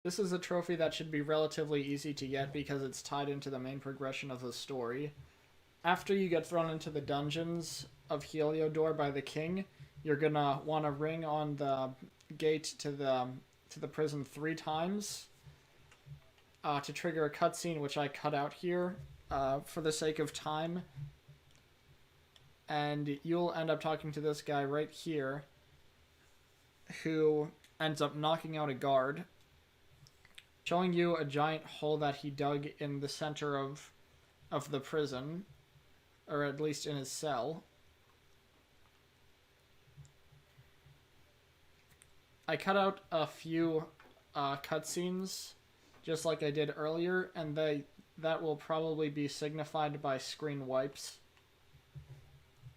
This is a trophy that should be relatively easy to get because it's tied into the main progression of the story. After you get thrown into the dungeons of Heliodor by the king, you're gonna want to ring on the gate to the prison 3 times to trigger a cutscene, which I cut out here for the sake of time. And you'll end up talking to this guy right here, who ends up knocking out a guard, showing you a giant hole that he dug in the center of the prison, or at least in his cell. I cut out a few cutscenes, just like I did earlier, and that will probably be signified by screen wipes,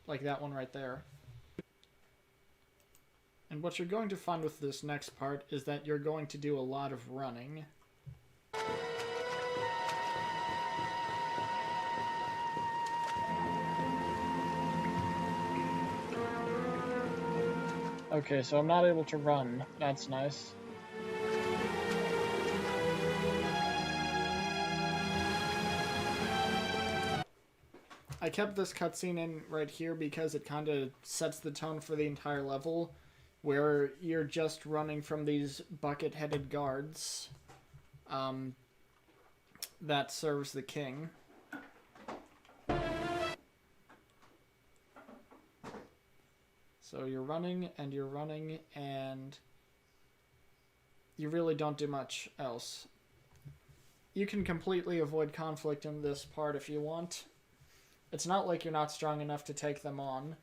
like that one right there. And what you're going to find with this next part is that you're going to do a lot of running. Okay, so I'm not able to run. That's nice. I kept this cutscene in right here because it kind of sets the tone for the entire level, where you're just running from these bucket-headed guards that serves the king. So you're running, and you really don't do much else. You can completely avoid conflict in this part if you want. It's not like you're not strong enough to take them on.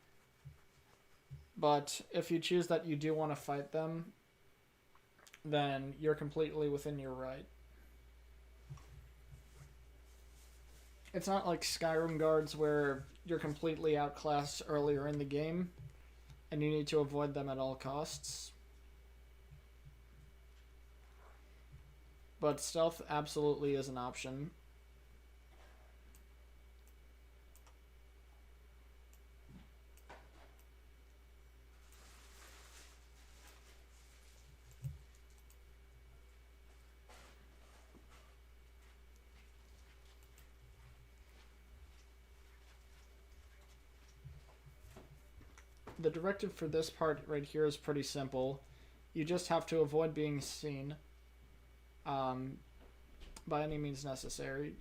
But if you choose that you do want to fight them, then you're completely within your right. It's not like Skyrim guards where you're completely outclassed earlier in the game, and you need to avoid them at all costs. But stealth absolutely is an option. The directive for this part right here is pretty simple. You just have to avoid being seen by any means necessary.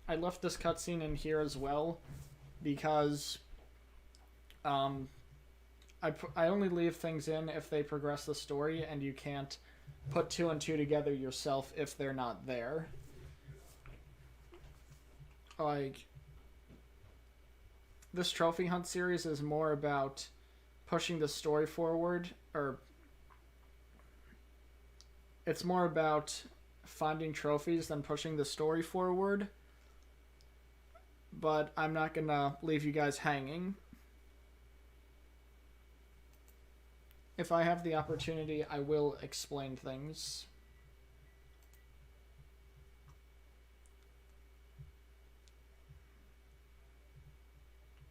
I left this cutscene in here as well because I only leave things in if they progress the story, and you can't put 2 and 2 together yourself if they're not there. Like, this trophy hunt series is more about pushing the story forward, or it's more about finding trophies than pushing the story forward. But I'm not gonna leave you guys hanging. If I have the opportunity, I will explain things.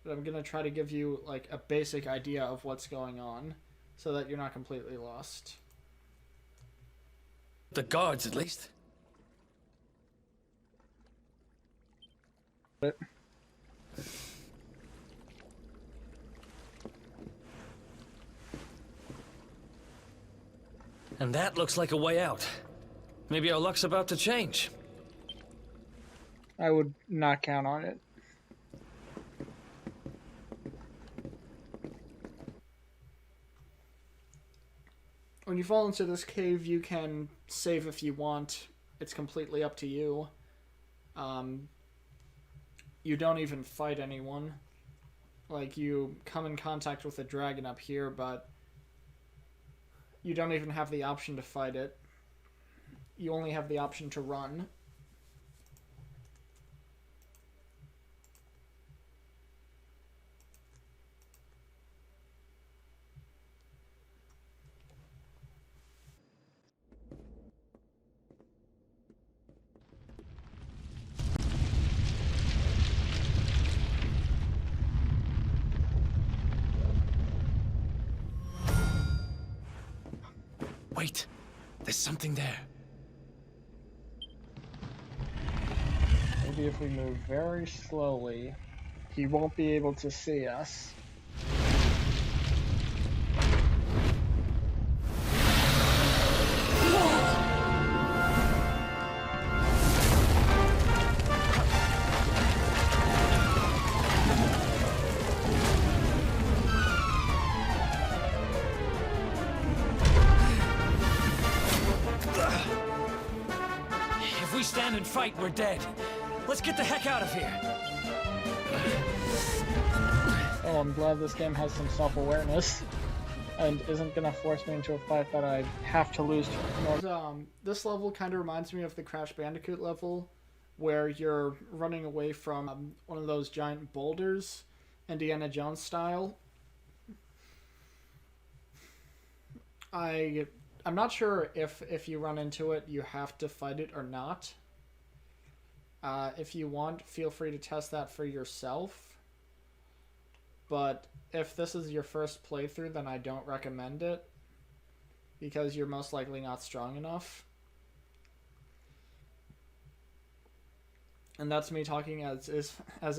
But I'm gonna try to give you like a basic idea of what's going on so that you're not completely lost. The guards, at least. But And that looks like a way out. Maybe our luck's about to change. I would not count on it. When you fall into this cave, you can save if you want. It's completely up to you. You don't even fight anyone. Like, you come in contact with a dragon up here, but you don't even have the option to fight it. You only have the option to run. Wait, there's something there. Maybe if we move very slowly, he won't be able to see us. If we stand and fight, we're dead. Let's get the heck out of here. Oh, I'm glad this game has some self-awareness and isn't gonna force me into a fight that I have to lose to. This level kind of reminds me of the Crash Bandicoot level, where you're running away from one of those giant boulders, Indiana Jones style. I'm not sure if you run into it, you have to fight it or not. If you want, feel free to test that for yourself. But if this is your first playthrough, then I don't recommend it, because you're most likely not strong enough. And that's me talking as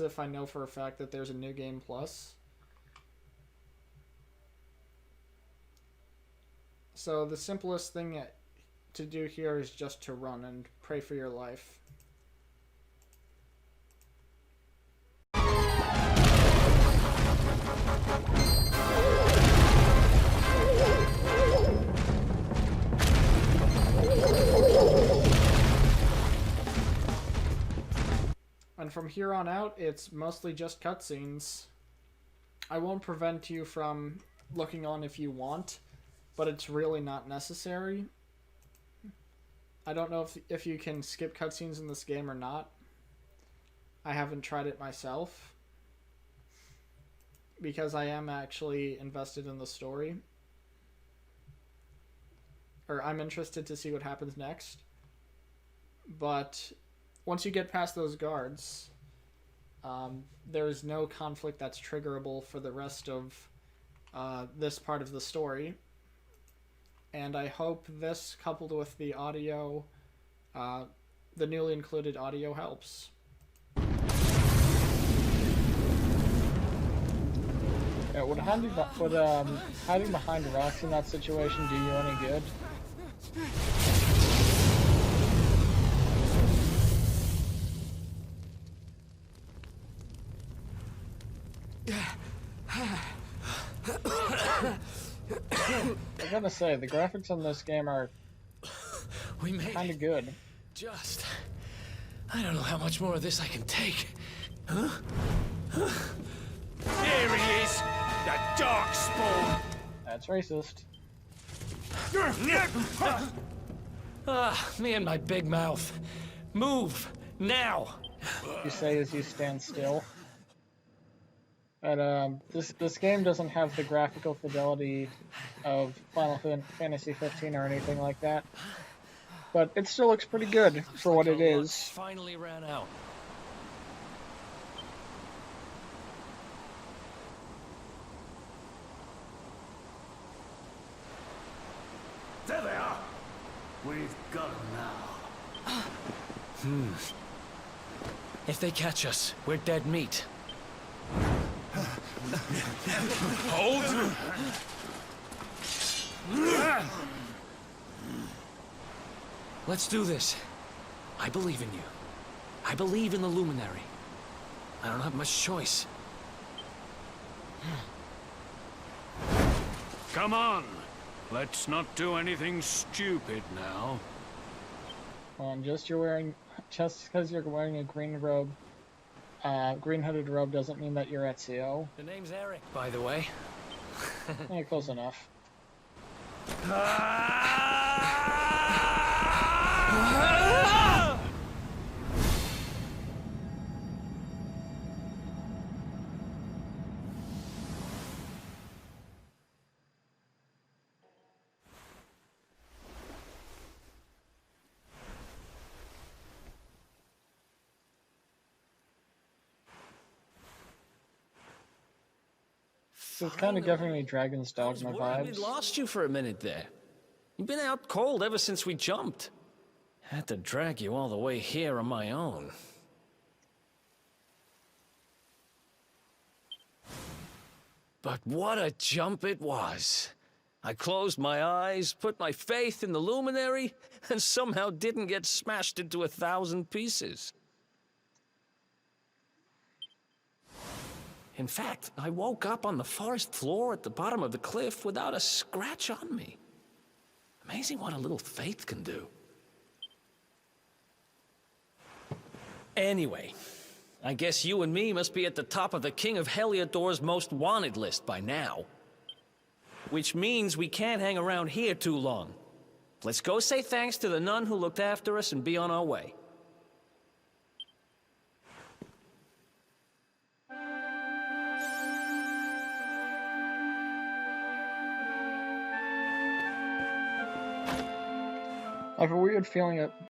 if I know for a fact that there's a New Game Plus. So the simplest thing to do here is just to run and pray for your life. And from here on out, it's mostly just cutscenes. I won't prevent you from looking on if you want, but it's really not necessary. I don't know if you can skip cutscenes in this game or not. I haven't tried it myself, because I am actually invested in the story. Or I'm interested to see what happens next. But once you get past those guards, there is no conflict that's triggerable for the rest of this part of the story. And I hope this, coupled with the audio, the newly included audio, helps. Yeah, would hiding behind rocks in that situation do you any good? I gotta say, the graphics on this game are kind of good. I don't know how much more of this I can take. Here he is, the Darkspawn. That's racist. Me and my big mouth. Move, now! You say as you stand still. But this game doesn't have the graphical fidelity of Final Fantasy 15 or anything like that. But it still looks pretty good for what it is. Finally ran out. There they are. We've got them now. If they catch us, we're dead meat. Hold! Let's do this. I believe in you. I believe in the Luminary. I don't have much choice. Come on. Let's not do anything stupid now. Well, and just because you're wearing a green robe, green hooded robe doesn't mean that you're Ezio. The name's Eric, by the way. Yeah, close enough. So it's kind of giving me Dragon's Dogma We'd vibes. lost you for a minute there. You've been out cold ever since we jumped. Had to drag you all the way here on my own. But what a jump it was. I closed my eyes, put my faith in the luminary, and somehow didn't get smashed into 1,000 pieces. In fact, I woke up on the forest floor at the bottom of the cliff without a scratch on me. Amazing what a little faith can do. Anyway, I guess you and me must be at the top of the King of Heliodor's most wanted list by now. Which means we can't hang around here too long. Let's go say thanks to the nun who looked after us and be on our way. I have a weird feeling that